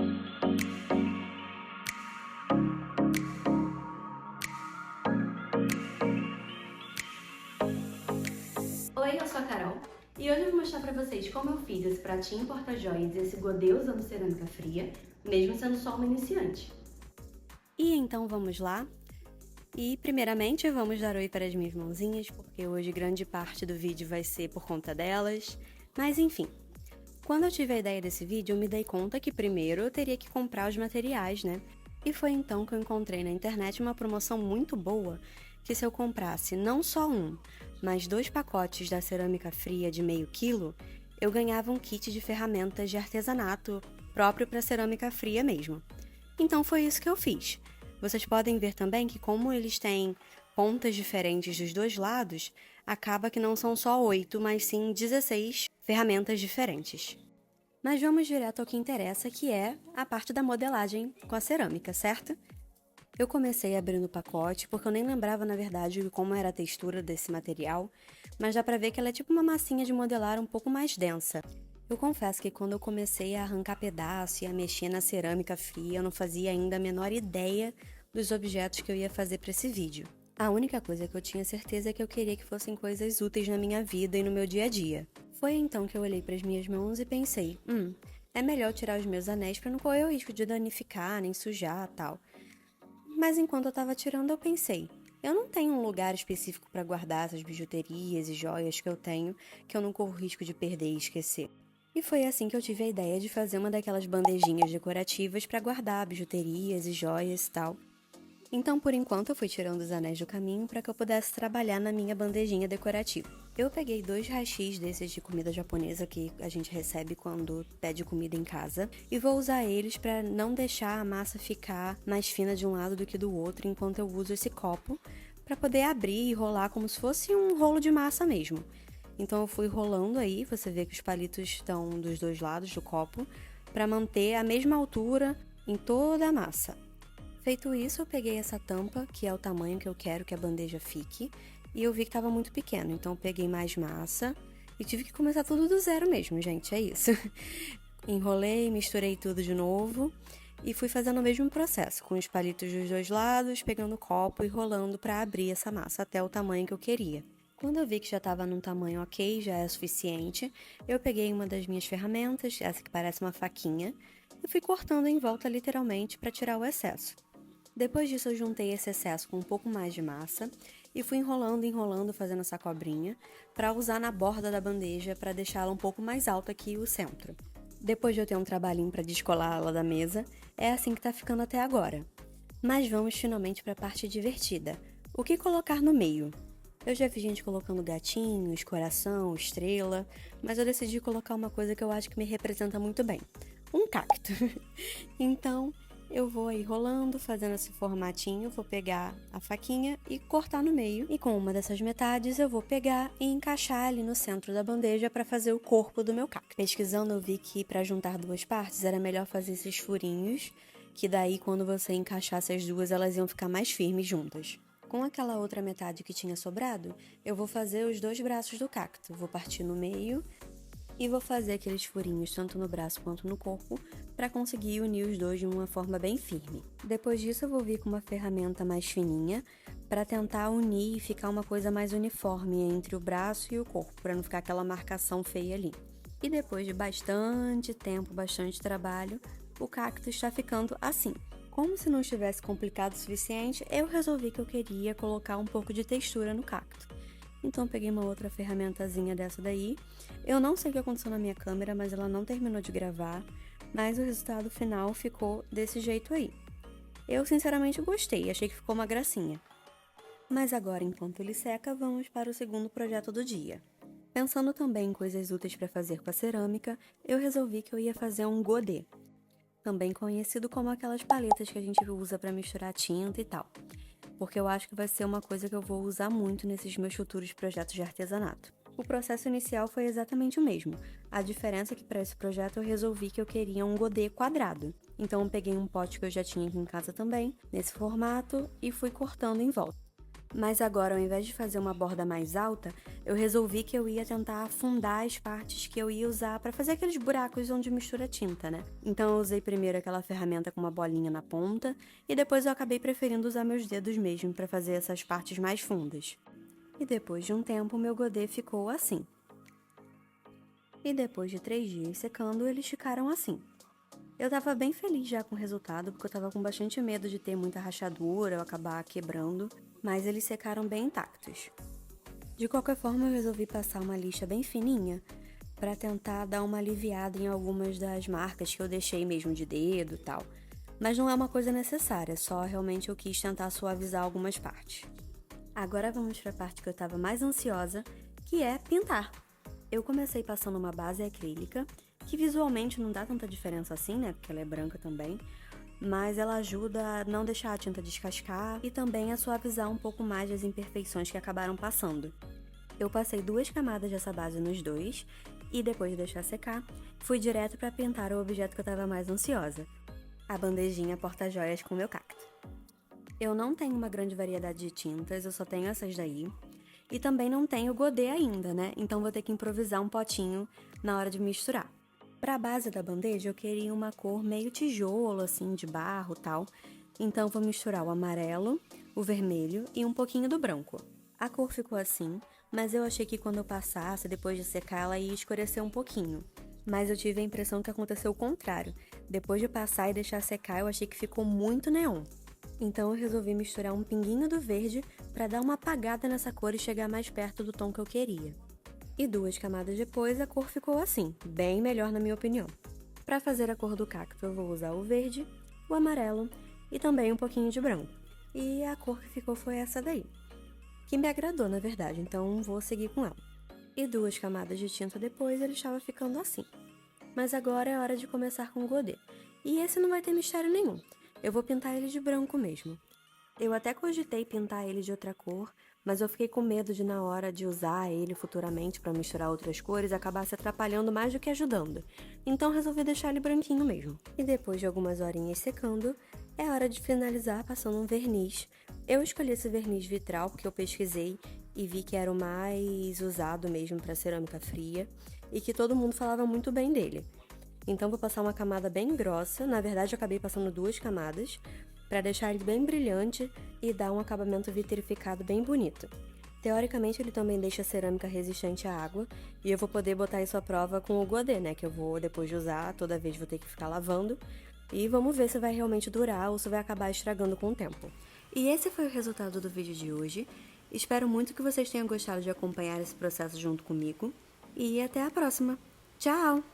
Oi, eu sou a Carol e hoje eu vou mostrar pra vocês como eu fiz esse pratinho porta-joias e esse godê usando cerâmica fria, mesmo sendo só uma iniciante. E então vamos lá? E primeiramente vamos dar oi para as minhas mãozinhas, porque hoje grande parte do vídeo vai ser por conta delas, mas enfim. Quando eu tive a ideia desse vídeo, eu me dei conta que primeiro eu teria que comprar os materiais, né? E foi então que eu encontrei na internet uma promoção muito boa, que se eu comprasse não só um, mas 2 pacotes da cerâmica fria de meio quilo, eu ganhava um kit de ferramentas de artesanato próprio para cerâmica fria mesmo. Então foi isso que eu fiz. Vocês podem ver também que como eles têm pontas diferentes dos dois lados, acaba que não são só 8, mas sim 16 ferramentas diferentes. Mas vamos direto ao que interessa, que é a parte da modelagem com a cerâmica, certo? Eu comecei abrindo o pacote, porque eu nem lembrava, na verdade, como era a textura desse material, mas dá pra ver que ela é tipo uma massinha de modelar um pouco mais densa. Eu confesso que quando eu comecei a arrancar pedaço e a mexer na cerâmica fria, eu não fazia ainda a menor ideia dos objetos que eu ia fazer para esse vídeo. A única coisa que eu tinha certeza é que eu queria que fossem coisas úteis na minha vida e no meu dia a dia. Foi então que eu olhei para as minhas mãos e pensei, é melhor tirar os meus anéis para não correr o risco de danificar, nem sujar, tal. Mas enquanto eu tava tirando, eu pensei, eu não tenho um lugar específico para guardar essas bijuterias e joias que eu tenho, que eu não corro risco de perder e esquecer. E foi assim que eu tive a ideia de fazer uma daquelas bandejinhas decorativas para guardar bijuterias e joias e tal. Então, por enquanto, eu fui tirando os anéis do caminho para que eu pudesse trabalhar na minha bandejinha decorativa. Eu peguei 2 hashis desses de comida japonesa que a gente recebe quando pede comida em casa e vou usar eles para não deixar a massa ficar mais fina de um lado do que do outro enquanto eu uso esse copo para poder abrir e rolar como se fosse um rolo de massa mesmo. Então eu fui rolando aí, você vê que os palitos estão dos dois lados do copo para manter a mesma altura em toda a massa. Feito isso, eu peguei essa tampa, que é o tamanho que eu quero que a bandeja fique, e eu vi que estava muito pequeno, então eu peguei mais massa e tive que começar tudo do zero mesmo, gente, é isso. Enrolei, misturei tudo de novo e fui fazendo o mesmo processo, com os palitos dos dois lados, pegando o copo e rolando para abrir essa massa até o tamanho que eu queria. Quando eu vi que já estava num tamanho ok, já é suficiente, eu peguei uma das minhas ferramentas, essa que parece uma faquinha, e fui cortando em volta literalmente para tirar o excesso. Depois disso eu juntei esse excesso com um pouco mais de massa e fui enrolando, fazendo essa cobrinha para usar na borda da bandeja para deixá-la um pouco mais alta que o centro. Depois de eu ter um trabalhinho para descolá-la da mesa, é assim que tá ficando até agora. Mas vamos finalmente para a parte divertida. O que colocar no meio? Eu já vi gente colocando gatinhos, coração, estrela, mas eu decidi colocar uma coisa que eu acho que me representa muito bem. Um cacto. Então, eu vou aí rolando, fazendo esse formatinho, vou pegar a faquinha e cortar no meio. E com uma dessas metades eu vou pegar e encaixar ali no centro da bandeja para fazer o corpo do meu cacto. Pesquisando eu vi que para juntar 2 partes era melhor fazer esses furinhos, que daí quando você encaixasse as duas elas iam ficar mais firmes juntas. Com aquela outra metade que tinha sobrado, eu vou fazer os 2 braços do cacto. Vou partir no meio e vou fazer aqueles furinhos tanto no braço quanto no corpo para conseguir unir os dois de uma forma bem firme. Depois disso eu vou vir com uma ferramenta mais fininha para tentar unir e ficar uma coisa mais uniforme entre o braço e o corpo, para não ficar aquela marcação feia ali. E depois de bastante tempo, bastante trabalho, o cacto está ficando assim. Como se não estivesse complicado o suficiente, eu resolvi que eu queria colocar um pouco de textura no cacto. Então peguei uma outra ferramentazinha dessa daí. Eu não sei o que aconteceu na minha câmera, mas ela não terminou de gravar, mas o resultado final ficou desse jeito aí. Eu sinceramente gostei, achei que ficou uma gracinha. Mas agora, enquanto ele seca, vamos para o segundo projeto do dia. Pensando também em coisas úteis para fazer com a cerâmica, eu resolvi que eu ia fazer um godê, também conhecido como aquelas paletas que a gente usa para misturar tinta e tal, porque eu acho que vai ser uma coisa que eu vou usar muito nesses meus futuros projetos de artesanato. O processo inicial foi exatamente o mesmo, a diferença é que para esse projeto eu resolvi que eu queria um godê quadrado. Então eu peguei um pote que eu já tinha aqui em casa também, nesse formato, e fui cortando em volta. Mas agora, ao invés de fazer uma borda mais alta, eu resolvi que eu ia tentar afundar as partes que eu ia usar para fazer aqueles buracos onde mistura tinta, né? Então eu usei primeiro aquela ferramenta com uma bolinha na ponta e depois eu acabei preferindo usar meus dedos mesmo para fazer essas partes mais fundas. E depois de um tempo, meu godê ficou assim. E depois de 3 dias secando, eles ficaram assim. Eu tava bem feliz já com o resultado, porque eu tava com bastante medo de ter muita rachadura ou acabar quebrando, mas eles secaram bem intactos. De qualquer forma, eu resolvi passar uma lixa bem fininha para tentar dar uma aliviada em algumas das marcas que eu deixei mesmo de dedo e tal. Mas não é uma coisa necessária, só realmente eu quis tentar suavizar algumas partes. Agora vamos para a parte que eu tava mais ansiosa, que é pintar. Eu comecei passando uma base acrílica, que visualmente não dá tanta diferença assim, né, porque ela é branca também, mas ela ajuda a não deixar a tinta descascar e também a suavizar um pouco mais as imperfeições que acabaram passando. Eu passei 2 camadas dessa base nos dois e depois de deixar secar, fui direto para pintar o objeto que eu estava mais ansiosa, a bandejinha porta-joias com meu cacto. Eu não tenho uma grande variedade de tintas, eu só tenho essas daí. E também não tenho godê ainda, né? Então vou ter que improvisar um potinho na hora de misturar. Para a base da bandeja eu queria uma cor meio tijolo, assim, de barro e tal. Então vou misturar o amarelo, o vermelho e um pouquinho do branco. A cor ficou assim, mas eu achei que quando eu passasse, depois de secar, ela ia escurecer um pouquinho. Mas eu tive a impressão que aconteceu o contrário. Depois de passar e deixar secar, eu achei que ficou muito neon. Então eu resolvi misturar um pinguinho do verde para dar uma apagada nessa cor e chegar mais perto do tom que eu queria. E 2 camadas depois a cor ficou assim, bem melhor na minha opinião. Para fazer a cor do cacto eu vou usar o verde, o amarelo e também um pouquinho de branco. E a cor que ficou foi essa daí, que me agradou na verdade, então vou seguir com ela. E 2 camadas de tinta depois ele estava ficando assim. Mas agora é hora de começar com o godê. E esse não vai ter mistério nenhum. Eu vou pintar ele de branco mesmo. Eu até cogitei pintar ele de outra cor, mas eu fiquei com medo de na hora de usar ele futuramente para misturar outras cores acabar se atrapalhando mais do que ajudando. Então resolvi deixar ele branquinho mesmo. E depois de algumas horinhas secando, é hora de finalizar passando um verniz. Eu escolhi esse verniz vitral porque eu pesquisei e vi que era o mais usado mesmo para cerâmica fria e que todo mundo falava muito bem dele. Então vou passar uma camada bem grossa, na verdade eu acabei passando 2 camadas, para deixar ele bem brilhante e dar um acabamento vitrificado bem bonito. Teoricamente ele também deixa a cerâmica resistente à água, e eu vou poder botar isso à prova com o godê, né, que eu vou, depois de usar, toda vez vou ter que ficar lavando, e vamos ver se vai realmente durar ou se vai acabar estragando com o tempo. E esse foi o resultado do vídeo de hoje. Espero muito que vocês tenham gostado de acompanhar esse processo junto comigo, e até a próxima! Tchau!